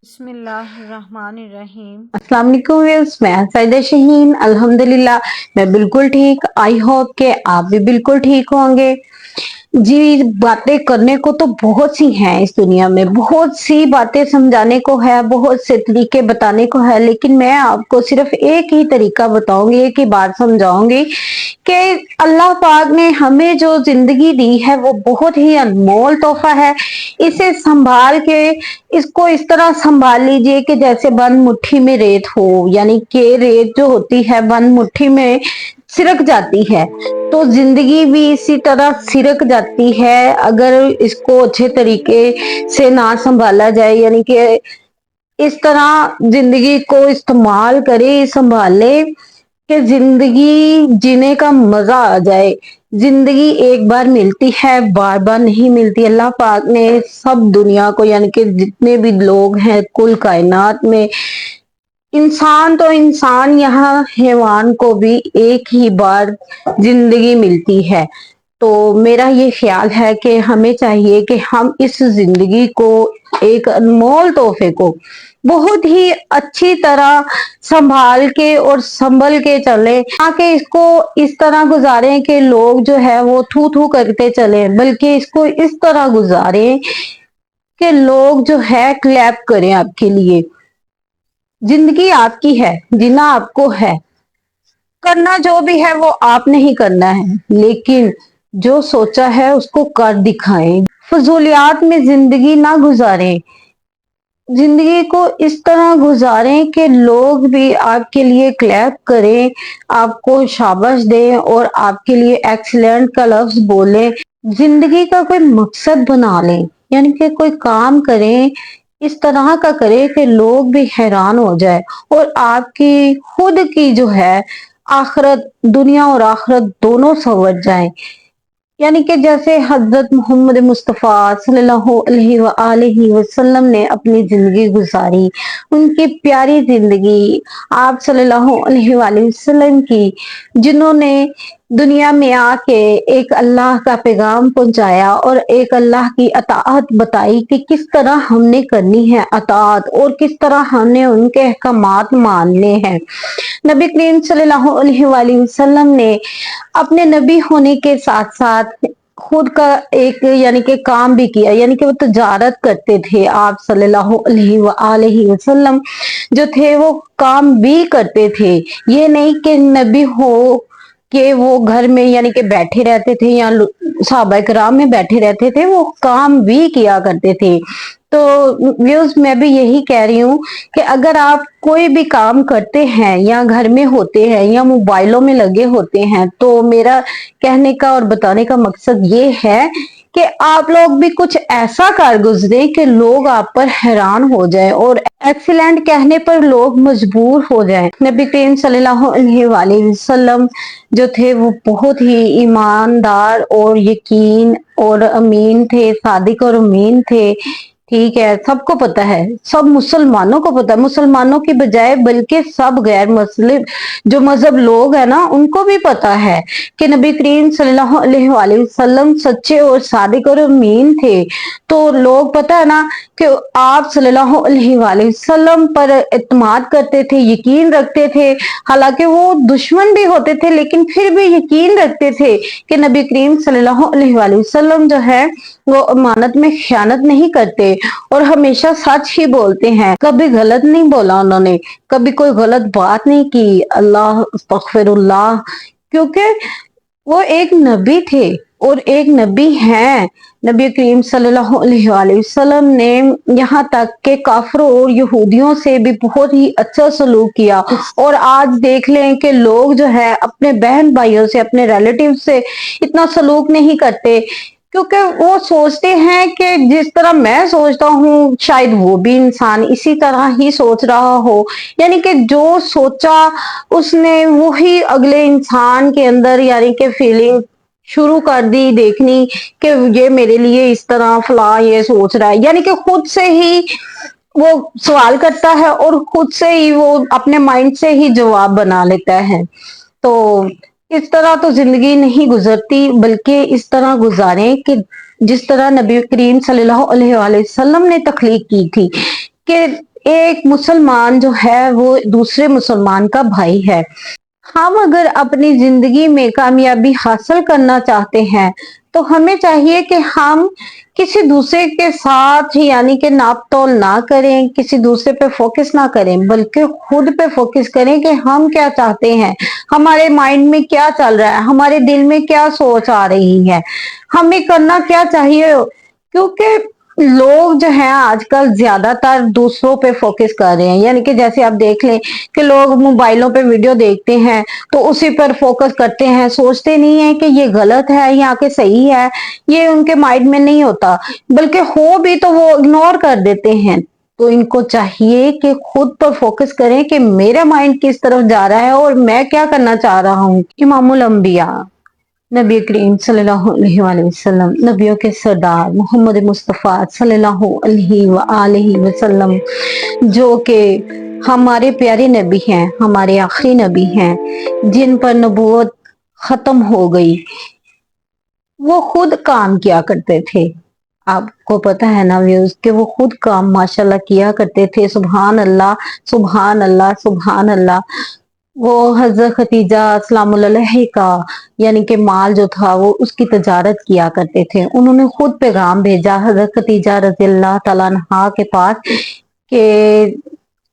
बिस्मिल्लाहिर्रहमानिर्रहीम। अस्सलाम वालेकुम व्यूअर्स, मैं सईदा शहीन। अल्हम्दुलिल्लाह मैं बिल्कुल ठीक। आई होप कि आप भी बिल्कुल ठीक होंगे। जी, बातें करने को तो बहुत सी हैं इस दुनिया में, बहुत सी बातें समझाने को है, बहुत से तरीके बताने को है, लेकिन मैं आपको सिर्फ एक ही तरीका बताऊंगी, एक ही बात समझाऊंगी कि अल्लाह पाक ने हमें जो जिंदगी दी है वो बहुत ही अनमोल तोहफा है। इसे संभाल के इसको इस तरह संभाल लीजिए कि जैसे बंद मुट्ठी में रेत हो, यानी कि रेत जो होती है बंद मुट्ठी में सिरक जाती है, तो जिंदगी भी इसी तरह सिरक जाती है अगर इसको अच्छे तरीके से ना संभाला जाए। यानी कि इस तरह जिंदगी को इस्तेमाल करे, संभाले कि जिंदगी जीने का मजा आ जाए। जिंदगी एक बार मिलती है, बार बार नहीं मिलती। अल्लाह पाक ने सब दुनिया को, यानी कि जितने भी लोग हैं कुल कायनात में, इंसान तो इंसान, यहाँ हैवान को भी एक ही बार जिंदगी मिलती है। तो मेरा ये ख्याल है कि हमें चाहिए कि हम इस जिंदगी को, एक अनमोल तोहफे को बहुत ही अच्छी तरह संभाल के और संभल के चले, ताकि इसको इस तरह गुजारें कि लोग जो है वो थू थू करते चले, बल्कि इसको इस तरह गुजारें कि लोग जो है क्लैप करें आपके लिए। जिंदगी आपकी है, जीना आपको है, करना जो भी है वो आपने ही करना है, लेकिन जो सोचा है उसको कर दिखाएं। फजूलियात में जिंदगी ना गुजारें, जिंदगी को इस तरह गुजारें कि लोग भी आपके लिए क्लैप करें, आपको शाबाश दें और आपके लिए एक्सीलेंट का लफ्ज बोलें। जिंदगी का कोई मकसद बना लें, यानी कि कोई काम करें, इस तरह का करें कि लोग भी हैरान हो जाए और आपकी खुद की जो है आखिरत, दुनिया और आखिरत दोनों संवर जाए। यानी कि जैसे हजरत मोहम्मद मुस्तफ़ा सल्लल्लाहु अलैहि वसल्लम ने अपनी जिंदगी गुजारी, उनकी प्यारी जिंदगी आप सल्लल्लाहु अलैहि वसल्लम की, जिन्होंने दुनिया में आके एक अल्लाह का पैगाम पहुंचाया और एक अल्लाह की अताअत बताई कि किस तरह हमने करनी है अताअत और किस तरह हमने उनके अहकामात मानने हैं। नबी करीम सल्लल्लाहु अलैहि वसल्लम ने अपने नबी होने के साथ साथ खुद का एक, यानी कि काम भी किया, यानी कि वो तजारत करते थे। आप सल्लल्लाहु अलैहि वसल्लम जो थे वो काम भी करते थे। ये नहीं कि नबी हो कि वो घर में यानी कि बैठे रहते थे या सहाबा कराम में बैठे रहते थे, वो काम भी किया करते थे। तो व्यूज, मैं भी यही कह रही हूँ कि अगर आप कोई भी काम करते हैं या घर में होते हैं या मोबाइलों में लगे होते हैं, तो मेरा कहने का और बताने का मकसद ये है कि आप लोग भी कुछ ऐसा कर गुजरे कि लोग आप पर हैरान हो जाए और एक्सीलेंट कहने पर लोग मजबूर हो जाएं। नबी करीम सल्लल्लाहु अलैहि वसल्लम जो थे वो बहुत ही ईमानदार और यकीन और अमीन थे, सादिक और अमीन थे। ठीक है, सबको पता है, सब मुसलमानों को पता है, मुसलमानों की बजाय बल्कि सब गैर मुस्लिम जो मजहब लोग हैं ना, उनको भी पता है कि नबी करीम सल्लल्लाहु अलैहि वसल्लम सच्चे और सादिक और अमीन थे। तो लोग, पता है ना कि आप सल्लल्लाहु अलैहि वसल्लम पर इत्मीनान करते थे, यकीन रखते थे। हालांकि वो दुश्मन भी होते थे, लेकिन फिर भी यकीन रखते थे कि नबी करीम सल्लल्लाहु अलैहि वसल्लम जो है वो अमानत में खयानत नहीं करते और हमेशा सच ही बोलते हैं। कभी गलत नहीं बोला उन्होंने, कभी कोई गलत बात नहीं की। अल्लाह अस्तगफिरुल्लाह, क्योंकि वो एक नबी थे और एक नबी हैं। नबी करीम सल्लल्लाहु अलैहि वसल्लम ने यहाँ तक के काफरों और यहूदियों से भी बहुत ही अच्छा सलूक किया। और आज देख लें कि लोग जो है अपने बहन भाइयों से, अपने रिलेटिव से इतना सलूक नहीं करते, क्योंकि वो सोचते हैं कि जिस तरह मैं सोचता हूँ शायद वो भी इंसान इसी तरह ही सोच रहा हो। यानी कि जो सोचा उसने वही अगले इंसान के अंदर, यानी कि फीलिंग शुरू कर दी देखनी कि ये मेरे लिए इस तरह फला ये सोच रहा है। यानी कि खुद से ही वो सवाल करता है और खुद से ही वो अपने माइंड से ही जवाब बना लेता है। तो इस तरह तो जिंदगी नहीं गुजरती, बल्कि इस तरह गुजारें कि जिस तरह नबी करीम सल्लल्लाहु अलैहि वसल्लम ने तख्लीक की थी, कि एक मुसलमान जो है वो दूसरे मुसलमान का भाई है। हम अगर अपनी जिंदगी में कामयाबी हासिल करना चाहते हैं तो हमें चाहिए कि हम किसी दूसरे के साथ यानी कि नाप तोल ना करें, किसी दूसरे पे फोकस ना करें, बल्कि खुद पे फोकस करें कि हम क्या चाहते हैं, हमारे माइंड में क्या चल रहा है, हमारे दिल में क्या सोच आ रही है, हमें करना क्या चाहिए। क्योंकि लोग जो है आजकल ज्यादातर दूसरों पे फोकस कर रहे हैं, यानी कि जैसे आप देख लें कि लोग मोबाइलों पे वीडियो देखते हैं तो उसी पर फोकस करते हैं, सोचते नहीं है कि ये गलत है या कि सही है, ये उनके माइंड में नहीं होता, बल्कि हो भी तो वो इग्नोर कर देते हैं। तो इनको चाहिए कि खुद पर फोकस करें कि मेरा माइंड किस तरफ जा रहा है और मैं क्या करना चाह रहा हूँ। इमामुल अंबिया नबी करीम सल्लल्लाहु अलैहि वसल्लम, नबियों के सरदार मोहम्मद मुस्तफ़ा सल्लल्लाहु अलैहि वसल्लम, जो कि हमारे प्यारे नबी हैं, हमारे आखिरी नबी हैं, जिन पर नबूवत खत्म हो गई, वो खुद काम किया करते थे। आपको पता है ना व्यूज कि वो खुद काम माशाल्लाह किया करते थे। सुभान अल्लाह, सुभान अल्लाह, सुभान अल्लाह। वो हजरत खतीजा सलामुल अलैहा का यानी कि माल जो था वो उसकी तजारत किया करते थे। उन्होंने खुद पैगाम भेजा हजरत खतीजा रजी अल्लाह तआला अन्हा के पास कि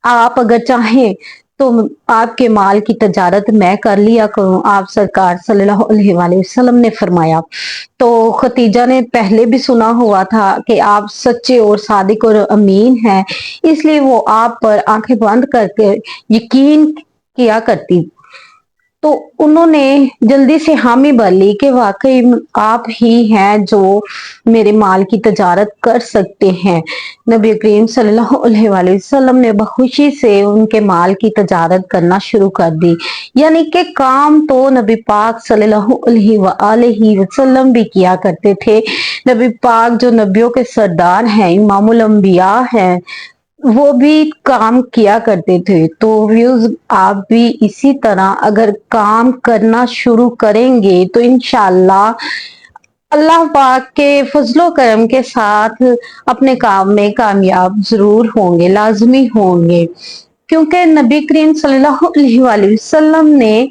आप अगर चाहें तो आपके माल की तजारत मैं कर लिया करूं। आप सरकार सल्लल्लाहु अलैहि वसल्लम ने फरमाया। तो खतीजा ने पहले भी सुना हुआ था कि आप सच्चे और सादिक और अमीन हैं, इसलिए वो आप पर आंखें बंद करके यकीन किया करती। तो उन्होंने जल्दी से हामी भर ली कि वाकई आप ही हैं जो मेरे माल की तजारत कर सकते हैं। नबी करीम सल्लल्लाहु अलैहि वसल्लम ने बखुशी से उनके माल की तजारत करना शुरू कर दी। यानी कि काम तो नबी पाक सल्लल्लाहु अलैहि वसल्लम भी किया करते थे। नबी पाक जो नबियों के सरदार हैं, इमामुल अंबिया हैं, वो भी काम किया करते थे। तो व्यूज आप भी इसी तरह अगर काम करना शुरू करेंगे तो इंशाल्लाह अल्लाह पाक के फजलो करम के साथ अपने काम में कामयाब जरूर होंगे, लाजमी होंगे। क्योंकि नबी करीम सल्लल्लाहु अलैहि वसल्लम ने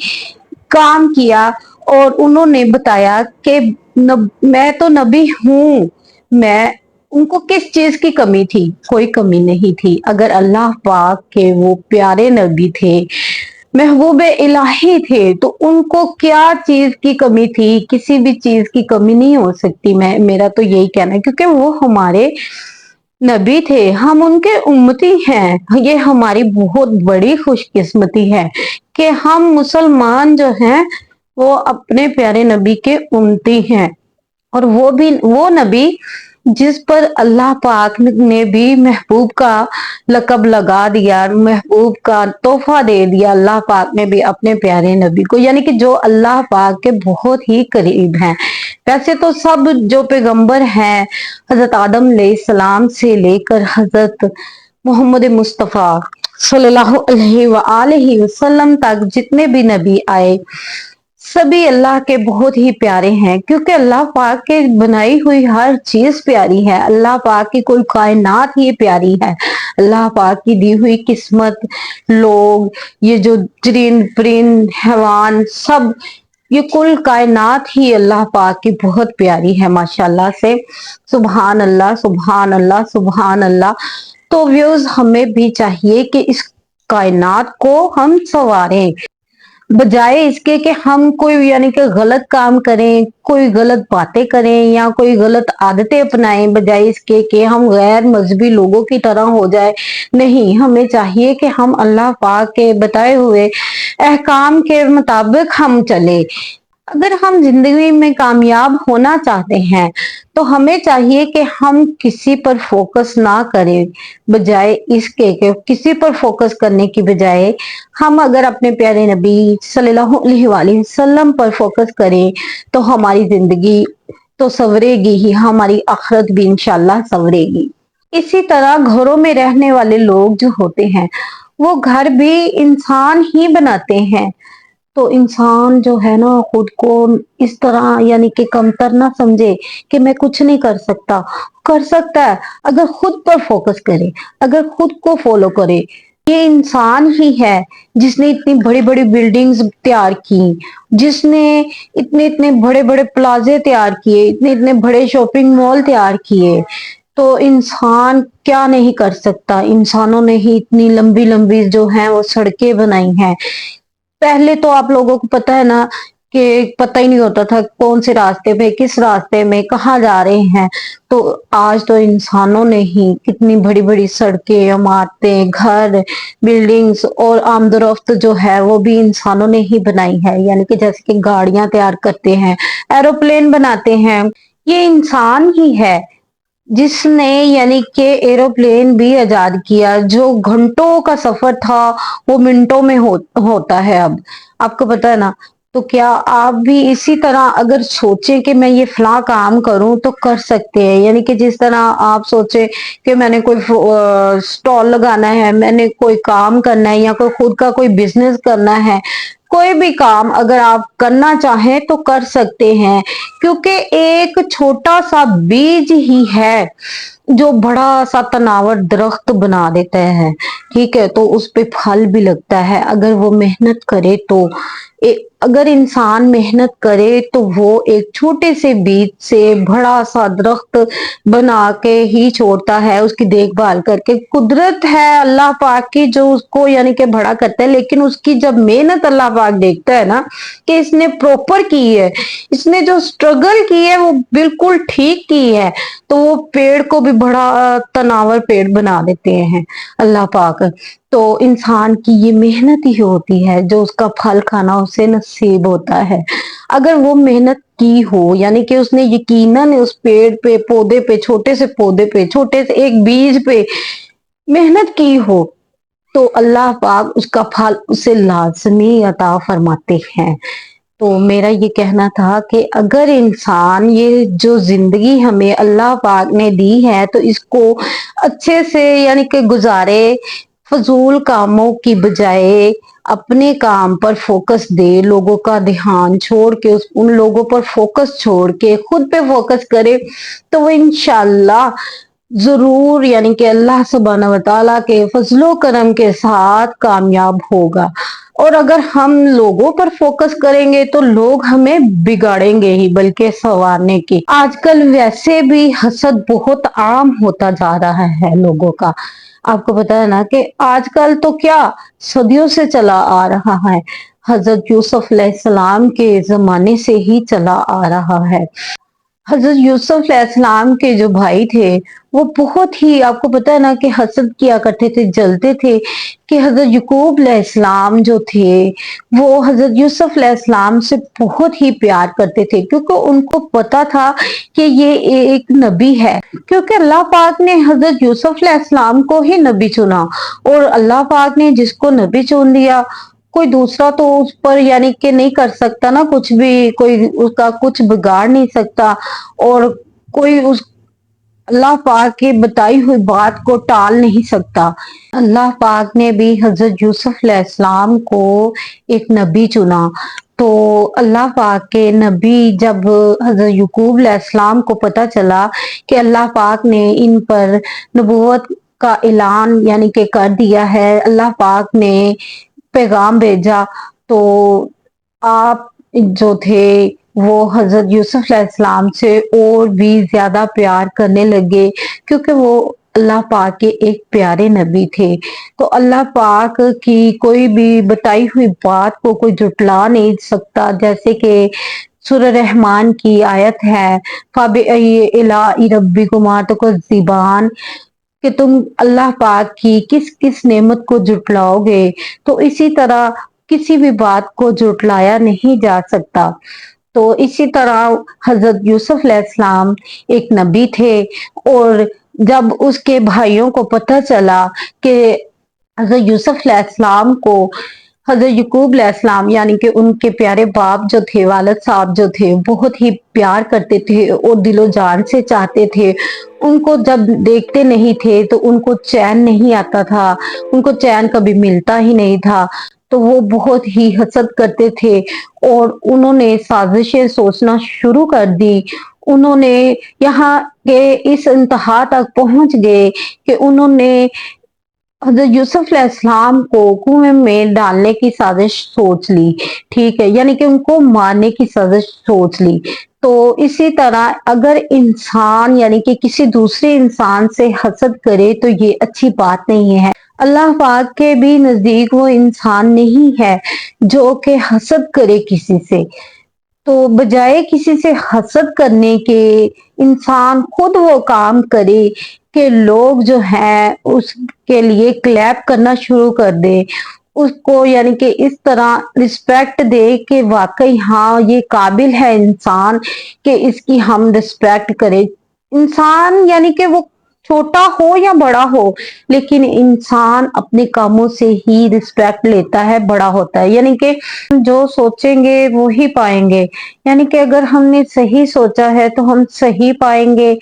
काम किया और उन्होंने बताया कि मैं तो नबी हूं। मैं उनको किस चीज की कमी थी? कोई कमी नहीं थी। अगर अल्लाह पाक के वो प्यारे नबी थे, महबूब इलाही थे, तो उनको क्या चीज की कमी थी? किसी भी चीज की कमी नहीं हो सकती। मैं मेरा तो यही कहना है, क्योंकि वो हमारे नबी थे, हम उनके उम्मती हैं। ये हमारी बहुत बड़ी खुशकिस्मती है कि हम मुसलमान जो हैं वो अपने प्यारे नबी के उम्मती हैं। और वो नबी जिस पर अल्लाह पाक ने भी महबूब का लकब लगा दिया, महबूब का तोहफा दे दिया अल्लाह पाक ने भी अपने प्यारे नबी को, यानी कि जो अल्लाह पाक के बहुत ही करीब हैं। वैसे तो सब जो पैगंबर हैं हजरत आदम अलैहिस्सलाम से लेकर हजरत मोहम्मद मुस्तफ़ा सल्लल्लाहु अलैहि वसल्लम तक जितने भी नबी आए सभी अल्लाह के बहुत ही प्यारे हैं, क्योंकि अल्लाह पाक के बनाई हुई हर चीज प्यारी है। अल्लाह पाक की कोई कायनात ही प्यारी है। अल्लाह पाक की दी हुई किस्मत, लोग, ये जो चरिंद परिंद हैवान, सब ये कुल कायनात ही अल्लाह पाक की बहुत प्यारी है माशाल्लाह से। सुभान अल्लाह, सुभान अल्लाह, सुभान अल्लाह। तो व्यूज हमें भी चाहिए कि इस कायनात को हम संवारें, बजाय इसके कि हम कोई यानी कि गलत काम करें, कोई गलत बातें करें या कोई गलत आदतें अपनाएं, बजाय इसके कि हम गैर मजहबी लोगों की तरह हो जाए। नहीं, हमें चाहिए कि हम अल्लाह पाक के बताए हुए अहकाम के मुताबिक हम चले। अगर हम जिंदगी में कामयाब होना चाहते हैं तो हमें चाहिए कि हम किसी पर फोकस ना करें, बजाय इसके कि किसी पर फोकस करने की बजाय हम अगर अपने प्यारे नबी सल्लल्लाहु अलैहि वसल्लम पर फोकस करें तो हमारी जिंदगी तो संवरेगी ही, हमारी आखिरत भी इंशाल्लाह संवरेगी। इसी तरह घरों में रहने वाले लोग जो होते हैं वो घर भी इंसान ही बनाते हैं। तो इंसान जो है ना खुद को इस तरह यानी कि कमतर ना समझे कि मैं कुछ नहीं कर सकता। कर सकता है अगर खुद पर फोकस करे, अगर खुद को फॉलो करे। ये इंसान ही है जिसने इतनी बड़ी बड़ी बिल्डिंग्स तैयार की, जिसने इतने इतने बड़े बड़े प्लाजे तैयार किए, इतने इतने बड़े शॉपिंग मॉल तैयार किए। तो इंसान क्या नहीं कर सकता, इंसानों ने ही इतनी लंबी लंबी जो है वो सड़कें बनाई हैं। पहले तो आप लोगों को पता है ना कि पता ही नहीं होता था कौन से रास्ते पे, किस रास्ते में कहाँ जा रहे हैं। तो आज तो इंसानों ने ही कितनी बड़ी बड़ी सड़कें, इमारतें, घर, बिल्डिंग्स और आमदोरफ्त जो है वो भी इंसानों ने ही बनाई है। यानी कि जैसे कि गाड़ियां तैयार करते हैं, एरोप्लेन बनाते हैं, ये इंसान ही है जिसने यानी कि एरोप्लेन भी आजाद किया। जो घंटों का सफर था वो मिनटों में होता है अब, आपको पता है ना। तो क्या आप भी इसी तरह अगर सोचें कि मैं ये फला काम करूं तो कर सकते हैं। यानी कि जिस तरह आप सोचे कि मैंने कोई स्टॉल लगाना है, मैंने कोई काम करना है या कोई खुद का कोई बिजनेस करना है, कोई भी काम अगर आप करना चाहें तो कर सकते हैं। क्योंकि एक छोटा सा बीज ही है जो बड़ा सा तनावर दरख्त बना देता है। ठीक है, तो उस पे फल भी लगता है अगर वो मेहनत करे तो। अगर इंसान मेहनत करे तो वो एक छोटे से बीज से बड़ा सा दरख्त बना के ही छोड़ता है, उसकी देखभाल करके। कुदरत है अल्लाह पाक की जो उसको यानी कि बड़ा करता है, लेकिन उसकी जब मेहनत अल्लाह पाक देखता है ना कि इसने प्रॉपर की है, इसने जो स्ट्रगल की है वो बिल्कुल ठीक की है, तो वो पेड़ को भी बड़ा तनावर पेड़ बना देते हैं अल्लाह पाक। तो इंसान की ये मेहनत ही होती है जो उसका फल खाना उसे नसीब होता है। अगर वो मेहनत की हो, यानी कि उसने यकीनन उस पेड़ पे, पौधे पे, छोटे से पौधे पे, छोटे से एक बीज पे मेहनत की हो, तो अल्लाह पाक उसका फल उसे लाजमी अता फरमाते हैं। तो मेरा ये कहना था कि अगर इंसान ये जो जिंदगी हमें अल्लाह पाक ने दी है तो इसको अच्छे से यानी कि गुजारे, फजूल कामों की बजाय अपने काम पर फोकस दे, लोगों का ध्यान छोड़ के उन लोगों पर फोकस छोड़ के खुद पे फोकस करे, तो वो इंशाल्लाह जरूर यानी कि अल्लाह सुब्हाना व तआला के फजलो करम के साथ कामयाब होगा। और अगर हम लोगों पर फोकस करेंगे तो लोग हमें बिगाड़ेंगे ही बल्कि संवारने की। आजकल वैसे भी हसद बहुत आम होता जा रहा है लोगों का। आपको पता है ना कि आजकल तो क्या सदियों से चला आ रहा है, हजरत यूसुफ अलैहिस्सलाम के जमाने से ही चला आ रहा है। हजरत यूसुफ अलैहिस्सलाम के जो भाई थे वो बहुत ही, आपको पता है ना कि हसद किया करते थे, जलते थे कि हजरत यकूब अलैहिस्सलाम जो थे वो हजरत यूसुफ अलैहिस्सलाम से बहुत ही प्यार करते थे, क्योंकि उनको पता था कि ये एक नबी है। क्योंकि अल्लाह पाक ने हजरत यूसुफ अलैहिस्सलाम को ही नबी चुना, और अल्लाह पाक ने जिसको नबी चुन लिया कोई दूसरा तो उस पर यानी कि नहीं कर सकता ना कुछ भी, कोई उसका कुछ बिगाड़ नहीं सकता, और कोई उस अल्लाह पाक की बताई हुई बात को टाल नहीं सकता। अल्लाह पाक ने भी हजरत यूसुफ अलैहिस्सलाम को एक नबी चुना। तो अल्लाह पाक के नबी जब हजरत यकूब अलैहिस्सलाम को पता चला कि अल्लाह पाक ने इन पर नबूवत का ऐलान यानी कि कर दिया है, अल्लाह पाक ने पैगाम भेजा, तो आप जो थे वो हजरत यूसुफ अलैहिस्सलाम से और भी ज्यादा प्यार करने लगे, क्योंकि वो अल्लाह पाक के एक प्यारे नबी थे। तो अल्लाह पाक की कोई भी बताई हुई बात को कोई जुटला नहीं सकता। जैसे कि सूरह रहमान की आयत है, फ़बिअय्यि रब्बिकुमा तुकज़्ज़िबान, कि तुम अल्लाह पाक की किस किस नेमत को जुटलाओगे। तो इसी तरह किसी भी बात को जुटलाया नहीं जा सकता। तो इसी तरह हजरत यूसुफ अलैहिस्सलाम एक नबी थे, और जब उसके भाइयों को पता चला कि हजरत यूसुफ अलैहिस्सलाम को हजरत यकूब अलैहिस्सलाम यानी कि उनके प्यारे बाप जो थे, वालिद साहब जो थे, बहुत ही प्यार करते थे और दिलो जान से चाहते थे, उनको जब देखते नहीं थे तो उनको चैन नहीं आता था, उनको चैन कभी मिलता ही नहीं था। तो वो बहुत ही हसद करते थे और उन्होंने साजिशें सोचना शुरू कर दी, उन्होंने यहाँ के इस इंतहा तक पहुंच गए कि उन्होंने हज़रत यूसुफ अलैहिस्सलाम को कुएं में डालने की साजिश सोच ली। ठीक है, यानी कि उनको मारने की साजिश सोच ली। तो इसी तरह अगर इंसान यानी कि किसी दूसरे इंसान से हसद करे तो ये अच्छी बात नहीं है। अल्लाह पाक के भी नजदीक वो इंसान नहीं है जो कि हसद करे किसी से। तो बजाय किसी से हसद करने के इंसान खुद वो काम करे कि लोग जो हैं उसके लिए क्लैप करना शुरू कर दे, उसको यानी कि इस तरह रिस्पेक्ट दे कि वाकई हाँ ये काबिल है इंसान कि इसकी हम रिस्पेक्ट करें। इंसान यानी कि वो छोटा हो या बड़ा हो, लेकिन इंसान अपने कामों से ही रिस्पेक्ट लेता है, बड़ा होता है। यानी कि जो सोचेंगे वो ही पाएंगे। यानी कि अगर हमने सही सोचा है तो हम सही पाएंगे,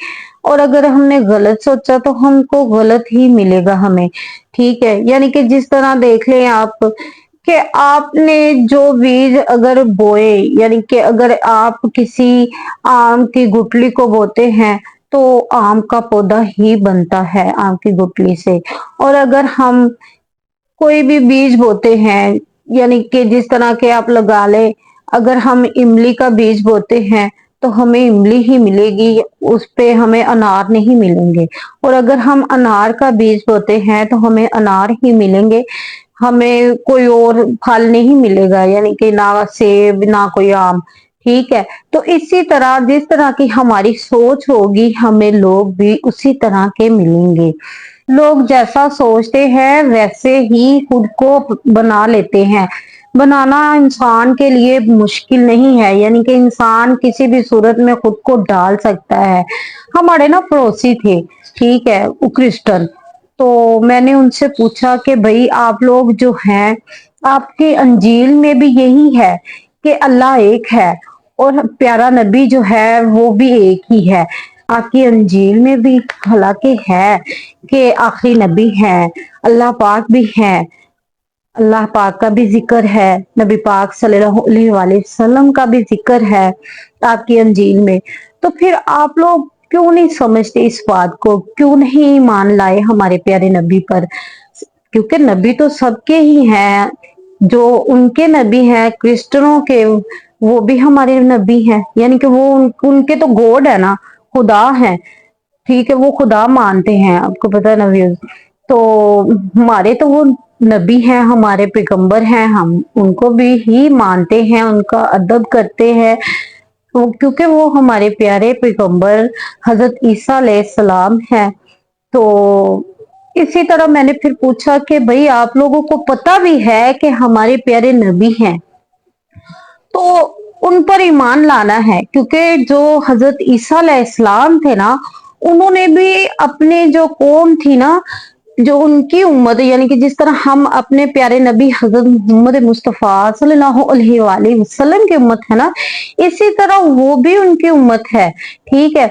और अगर हमने गलत सोचा तो हमको गलत ही मिलेगा हमें। ठीक है, यानी कि जिस तरह देख लें आप कि आपने जो बीज अगर बोए, यानी कि अगर आप किसी आम की गुठली को बोते हैं तो आम का पौधा ही बनता है आम की गुठली से। और अगर हम कोई भी बीज बोते हैं, यानी कि जिस तरह के आप लगा ले, अगर हम इमली का बीज बोते हैं तो हमें इमली ही मिलेगी, उस पे हमें अनार नहीं मिलेंगे। और अगर हम अनार का बीज बोते हैं तो हमें अनार ही मिलेंगे, हमें कोई और फल नहीं मिलेगा, यानी कि ना सेब ना कोई आम। ठीक है, तो इसी तरह जिस तरह की हमारी सोच होगी हमें लोग भी उसी तरह के मिलेंगे। लोग जैसा सोचते हैं वैसे ही खुद को बना लेते हैं। बनाना इंसान के लिए मुश्किल नहीं है, यानी कि इंसान किसी भी सूरत में खुद को डाल सकता है। हमारे ना पड़ोसी थे, ठीक है, वो क्रिश्चियन। तो मैंने उनसे पूछा कि भाई आप लोग जो हैं, आपकी अंजील में भी यही है कि अल्लाह एक है और प्यारा नबी जो है वो भी एक ही है। आपकी अंजील में भी हालांकि है कि आखिरी नबी है, अल्लाह पाक भी है, अल्लाह पाक का भी जिक्र है, नबी पाक सल्लल्लाहु अलैहि वसल्लम का भी जिक्र है आपकी अंजील में। तो फिर आप लोग क्यों नहीं समझते इस बात को, क्यों नहीं ईमान लाए हमारे प्यारे नबी पर? क्योंकि नबी तो सबके ही हैं, जो उनके नबी हैं क्रिश्चियनों के, वो भी हमारे नबी हैं। यानी कि वो उनके तो गॉड है ना, खुदा है। ठीक है, वो खुदा मानते हैं, आपको पता है नबी। तो हमारे तो वो नबी हैं, हमारे पैगंबर हैं, हम उनको भी ही मानते हैं, उनका अदब करते हैं। तो क्योंकि वो हमारे प्यारे पैगंबर हजरत ईसा अलैहिस्सलाम हैं। तो इसी तरह मैंने फिर पूछा कि भाई आप लोगों को पता भी है कि हमारे प्यारे नबी हैं, तो उन पर ईमान लाना है। क्योंकि जो हजरत ईसा अलैहिस्सलाम थे ना, उन्होंने भी अपने जो कौम थी ना, जो उनकी उम्मत, यानी कि जिस तरह हम अपने प्यारे नबी हजरत मोहम्मद मुस्तफ़ा सल्लल्लाहु अलैहि वसल्लम की उम्मत है ना, इसी तरह वो भी उनकी उम्मत है। ठीक है,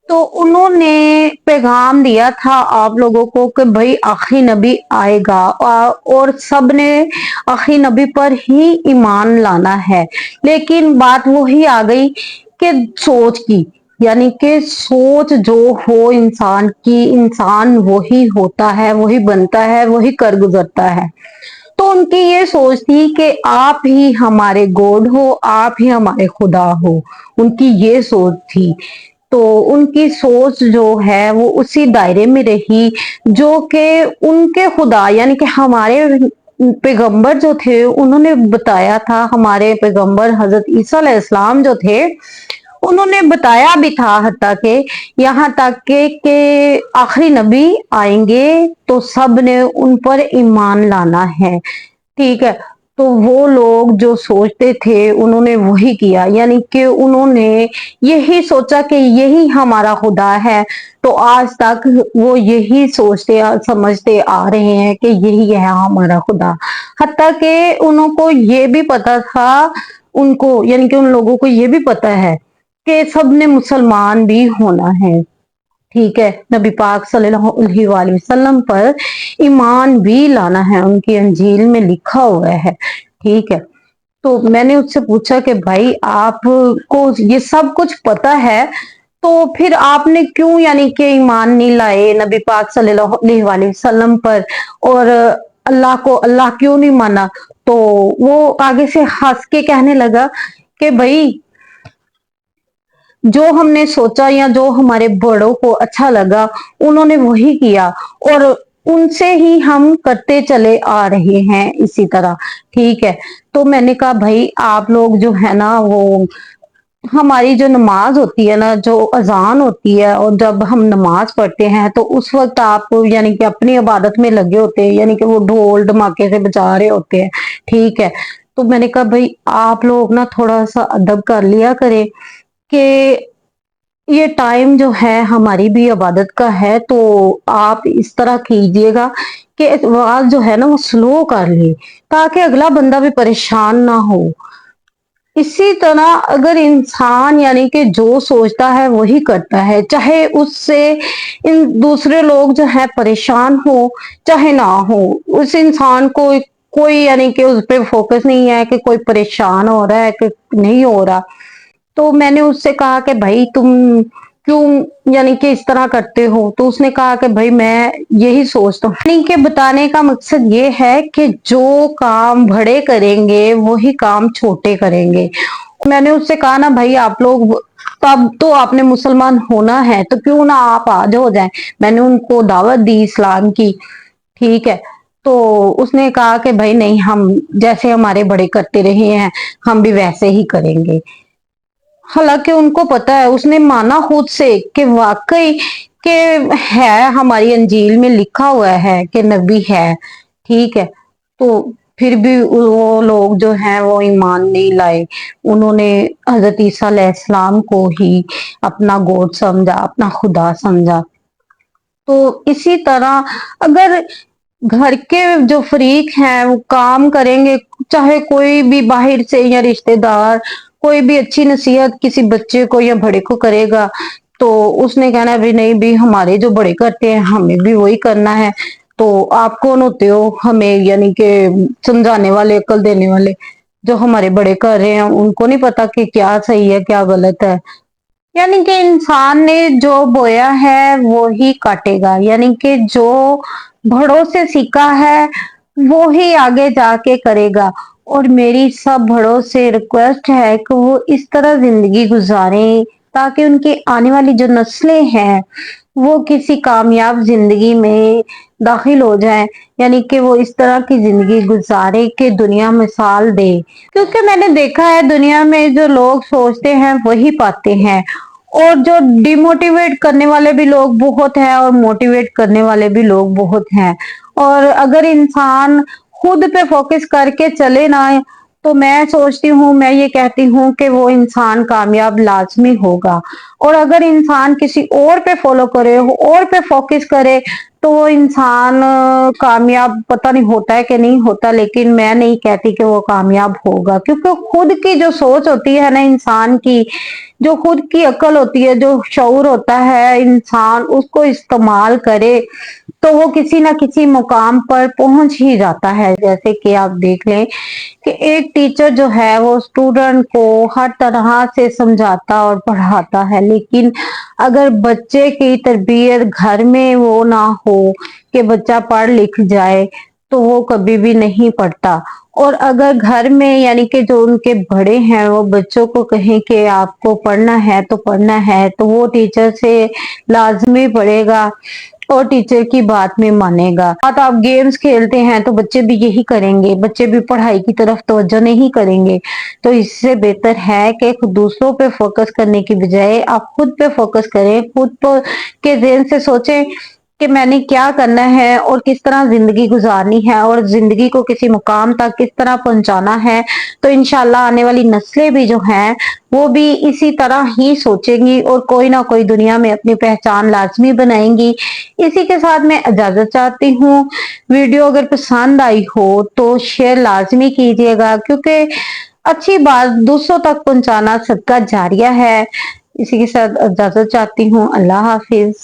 तो उन्होंने पैगाम दिया था आप लोगों को कि भाई आखिरी नबी आएगा, और सब ने आखिरी नबी पर ही ईमान लाना है। लेकिन बात वही आ गई कि सोच की, यानी कि सोच जो हो इंसान की, इंसान वही होता है, वही बनता है, वही कर गुजरता है। तो उनकी ये सोच थी कि आप ही हमारे गॉड हो, आप ही हमारे खुदा हो, उनकी ये सोच थी। तो उनकी सोच जो है वो उसी दायरे में रही जो कि उनके खुदा यानी कि हमारे पैगंबर जो थे उन्होंने बताया था। हमारे पैगंबर हजरत ईसा अलैहिस्सलाम जो थे, उन्होंने बताया भी था, हत्ता के यहाँ तक के आखिरी नबी आएंगे तो सब ने उन पर ईमान लाना है। ठीक है, तो वो लोग जो सोचते थे उन्होंने वही किया, यानी कि उन्होंने यही सोचा कि यही हमारा खुदा है। तो आज तक वो यही सोचते समझते आ रहे हैं कि यही है हमारा खुदा। हत्ता कि उनको ये भी पता था, उनको यानी कि उन लोगों को ये भी पता है कि सबने मुसलमान भी होना है। ठीक है, नबी पाक सल्लल्लाहु अलैहि वसल्लम पर ईमान भी लाना है, उनकी अंजील में लिखा हुआ है। ठीक है, तो मैंने उससे पूछा कि भाई आपको ये सब कुछ पता है, तो फिर आपने क्यों यानी कि ईमान नहीं लाए नबी पाक सल्लल्लाहु अलैहि वसल्लम पर, और अल्लाह को अल्लाह क्यों नहीं माना? तो वो आगे से हंस के कहने लगा कि भाई, जो हमने सोचा या जो हमारे बड़ों को अच्छा लगा उन्होंने वही किया, और उनसे ही हम करते चले आ रहे हैं इसी तरह। ठीक है। तो मैंने कहा भाई आप लोग जो है ना, वो हमारी जो नमाज होती है ना, जो अजान होती है, और जब हम नमाज पढ़ते हैं तो उस वक्त आप यानी कि अपनी इबादत में लगे होते हैं, यानी कि वो ढोल धमाके से बजा रहे होते हैं। ठीक है। तो मैंने कहा भाई आप लोग ना थोड़ा सा अदब कर लिया करें कि ये टाइम जो है हमारी भी इबादत का है, तो आप इस तरह कीजिएगा कि आवाज जो है ना वो स्लो कर ले, ताकि अगला बंदा भी परेशान ना हो। इसी तरह अगर इंसान यानी कि जो सोचता है वही करता है, चाहे उससे इन दूसरे लोग जो है परेशान हो चाहे ना हो, उस इंसान को कोई यानी कि उस पर फोकस नहीं है कि कोई परेशान हो रहा है कि नहीं हो रहा। तो मैंने उससे कहा कि भाई तुम क्यों यानी कि इस तरह करते हो? तो उसने कहा कि भाई मैं यही सोचता हूँ। यानी कि बताने का मकसद ये है कि जो काम बड़े करेंगे वही काम छोटे करेंगे। मैंने उससे कहा ना भाई आप लोग, तब तो आपने मुसलमान होना है तो क्यों ना आप आज हो जाए। मैंने उनको दावत दी इस्लाम की। ठीक है। तो उसने कहा कि भाई नहीं, हम जैसे हमारे बड़े करते रहे हैं हम भी वैसे ही करेंगे। हालांकि उनको पता है, उसने माना खुद से कि वाकई के है, हमारी अंजील में लिखा हुआ है कि नबी है। ठीक है। तो फिर भी वो लोग जो हैं वो ईमान नहीं लाए। उन्होंने हजरत ईसा अलैहिस्सलाम को ही अपना गॉड समझा, अपना खुदा समझा। तो इसी तरह अगर घर के जो फरीक हैं वो काम करेंगे, चाहे कोई भी बाहर से या रिश्तेदार कोई भी अच्छी नसीहत किसी बच्चे को या बड़े को करेगा, तो उसने कहना भी नहीं भी हमारे जो बड़े करते हैं हमें भी वही करना है। तो आप कौन होते हो हमें यानी कि समझाने वाले, अकल देने वाले? जो हमारे बड़े कर रहे हैं उनको नहीं पता कि क्या सही है क्या गलत है? यानी कि इंसान ने जो बोया है वो ही काटेगा, यानी कि जो बड़ों से सीखा है वो ही आगे जाके करेगा। और मेरी सब बड़ों से रिक्वेस्ट है कि वो इस तरह जिंदगी गुजारें ताकि उनकी आने वाली जो नस्लें हैं वो किसी कामयाब जिंदगी में दाखिल हो जाएं, यानी कि वो इस तरह की जिंदगी गुजारे कि दुनिया मिसाल दे। क्योंकि मैंने देखा है दुनिया में जो लोग सोचते हैं वही पाते हैं, और जो डिमोटिवेट करने वाले भी लोग बहुत हैं और मोटिवेट करने वाले भी लोग बहुत हैं। और अगर इंसान खुद पे फोकस करके चले ना, तो मैं सोचती हूँ, मैं ये कहती हूँ कि वो इंसान कामयाब लाजमी होगा। और अगर इंसान किसी और पे फॉलो करे, और पे फोकस करे, तो वो इंसान कामयाब पता नहीं होता है कि नहीं होता, लेकिन मैं नहीं कहती कि वो कामयाब होगा। क्योंकि खुद की जो सोच होती है ना इंसान की, जो खुद की अकल होती है, जो शऊर होता है, इंसान उसको इस्तेमाल करे तो वो किसी ना किसी मुकाम पर पहुंच ही जाता है। जैसे कि आप देख लें कि एक टीचर जो है वो स्टूडेंट को हर तरह से समझाता और पढ़ाता है, लेकिन अगर बच्चे की तरबियत घर में वो ना हो कि बच्चा पढ़ लिख जाए, तो वो कभी भी नहीं पढ़ता। और अगर घर में यानी कि जो उनके बड़े हैं वो बच्चों को कहें कि आपको पढ़ना है तो पढ़ना है, तो वो टीचर से लाजमी पढ़ेगा और टीचर की बात में मानेगा। तो आप गेम्स खेलते हैं तो बच्चे भी यही करेंगे, बच्चे भी पढ़ाई की तरफ तवज्जो नहीं करेंगे। तो इससे बेहतर है कि दूसरों पे फोकस करने की बजाय आप खुद पे फोकस करें, खुद पर के ज़हन से सोचें कि मैंने क्या करना है और किस तरह जिंदगी गुजारनी है और जिंदगी को किसी मुकाम तक किस तरह पहुंचाना है। तो इंशाल्लाह आने वाली नस्लें भी जो हैं वो भी इसी तरह ही सोचेंगी और कोई ना कोई दुनिया में अपनी पहचान लाजमी बनाएंगी। इसी के साथ मैं इजाजत चाहती हूँ। वीडियो अगर पसंद आई हो तो शेयर लाजमी कीजिएगा, क्योंकि अच्छी बात दूसरों तक पहुंचाना सदका जारिया है। इसी के साथ इजाजत चाहती हूँ। अल्लाह हाफिज।